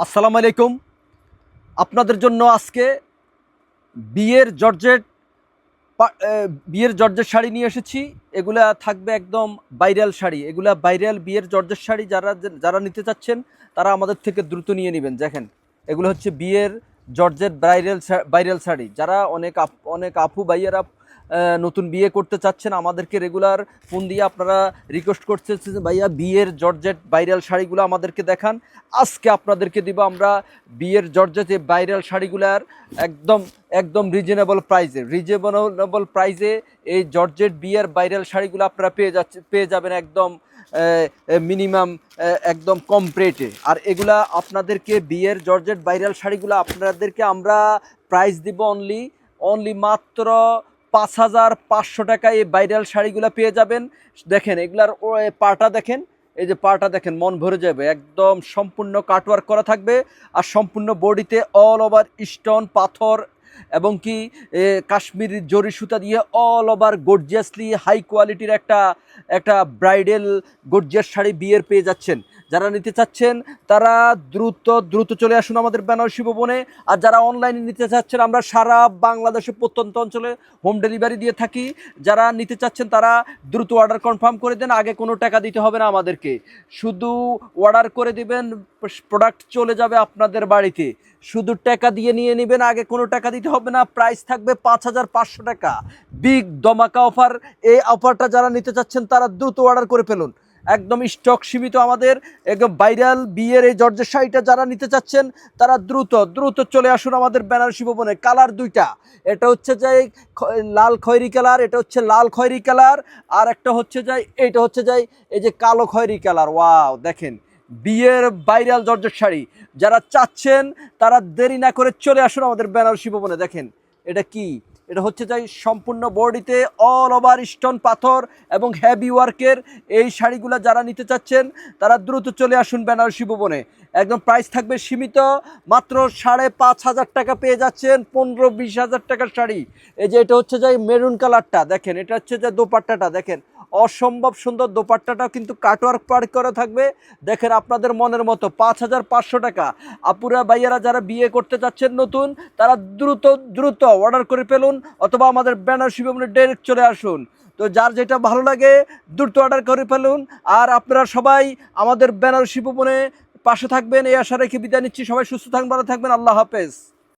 আসসালামু আলাইকুম। আপনাদের জন্য আজকে বিয়ের জর্জেট বিয়ের জর্জেট শাড়ি নিয়ে এসেছি। এগুলা থাকবে একদম ভাইরাল শাড়ি। এগুলা ভাইরাল বিয়ের জর্জেট শাড়ি। যারা যারা নিতে চাচ্ছেন তারা আমাদের থেকে দ্রুত নিয়ে নেবেন। দেখেন, এগুলো হচ্ছে বিয়ের জর্জেট ভাইরাল শাড়ি। যারা অনেক আপু ভাইয়েরা নতুন বিয়ে করতে চাচ্ছেন, আমাদেরকে রেগুলার ফোন দিয়ে আপনারা রিকোয়েস্ট করছেন যে ভাইয়া বিয়ের জর্জেট ভাইরাল শাড়িগুলো আমাদেরকে দেখান। আজকে আপনাদেরকে দিব আমরা বিয়ের জর্জেট এই ভাইরাল শাড়িগুলার একদম একদম রিজনেবল প্রাইজে এই জর্জেট বিয়ের ভাইরাল শাড়িগুলো আপনারা পেয়ে যাবেন একদম মিনিমাম একদম কম রেটে। আর এগুলা আপনাদেরকে বিয়ের জর্জেট ভাইরাল শাড়িগুলো আপনাদেরকে আমরা প্রাইস দিব অনলি মাত্র 5,500 টাকায় এই ভাইরাল শাড়িগুলো পেয়ে যাবেন। দেখেন এগুলার পাটা দেখেন, এই যে পাটা দেখেন, মন ভরে যাবে। একদম সম্পূর্ণ কাটওয়ার্ক করা থাকবে আর সম্পূর্ণ বডিতে অল ওভার স্টোন পাথর এবং কি কাশ্মীরি জরি সুতা দিয়ে অল ওভার গর্জিয়াসলি হাই কোয়ালিটির একটা ব্রাইডাল গর্জিয়াস শাড়ি বিয়ের পেয়ে যাচ্ছেন। যারা নিতে চাচ্ছেন তারা দ্রুত চলে আসুন আমাদের বেনারসি ভবনে। আর যারা অনলাইনে নিতে চাচ্ছেন, আমরা সারা বাংলাদেশের প্রত্যন্ত অঞ্চলে হোম ডেলিভারি দিয়ে থাকি। যারা নিতে চাচ্ছেন তারা দ্রুত অর্ডার কনফার্ম করে দেন। আগে কোনো টাকা দিতে হবে না আমাদেরকে, শুধু অর্ডার করে দিবেন, প্রোডাক্ট চলে যাবে আপনাদের বাড়িতে। শুধু টাকা দিয়ে নিয়ে নেবেন, আগে কোনো টাকা দিতে হবে না। প্রাইস থাকবে 5,500 টাকা। বিগ দমাকা অফার। এই অফারটা যারা নিতে চাচ্ছেন তারা দ্রুত অর্ডার করে ফেলুন। একদম স্টক সীমিত আমাদের। একদম ভাইরাল বিয়ের এই জর্জেট শাড়িটা যারা নিতে চাচ্ছেন তারা দ্রুত চলে আসুন আমাদের বেনারসি ভবনে। কালার দুইটা, এটা হচ্ছে যে লাল খয়েরি কালার, এটা হচ্ছে লাল খয়েরি কালার। আর একটা হচ্ছে যে এইটা হচ্ছে যে এই যে কালো খয়েরি কালার। ওয়াও, দেখেন বিয়ের ভাইরাল জর্জেট শাড়ি যারা চাচ্ছেন তারা দেরি না করে চলে আসুন আমাদের বেনারসি ভবনে। দেখেন এটা কি, এটা হচ্ছে যাই সম্পূর্ণ বডিতে অল ওভার স্টোন পাথর এবং হেভি ওয়ার্কের এই শাড়িগুলো যারা নিতে চাচ্ছেন তারা দ্রুত চলে আসুন বেনারসি ভবনে। একদম প্রাইস থাকবে সীমিত, মাত্র 5,500 টাকা পেয়ে যাচ্ছেন 15-20 হাজার টাকার শাড়ি। এই যে এটা হচ্ছে যাই মেরুন কালারটা, দেখেন এটা হচ্ছে যে দোপাট্টাটা দেখেন, অসম্ভব সুন্দর। দোপাট্টাটাও কিন্তু কাটওয়ার্ক পার করা থাকবে। দেখেন আপনাদের মনের মতো 5,500 টাকা। আপুরা ভাইয়ারা যারা বিয়ে করতে যাচ্ছেন নতুন, তারা দ্রুত অর্ডার করে ফেলুন, অথবা আমাদের বেনারসি ভবনে ডাইরেক্ট চলে আসুন। তো যার যেটা ভালো লাগে দ্রুত অর্ডার করে ফেলুন। আর আপনারা সবাই আমাদের বেনারসি ভবনে পাশে থাকবেন এই আশা রেখে বিদায় নিচ্ছি। সবাই সুস্থ থাকবেন, ভালো থাকবেন। আল্লাহ হাফেজ।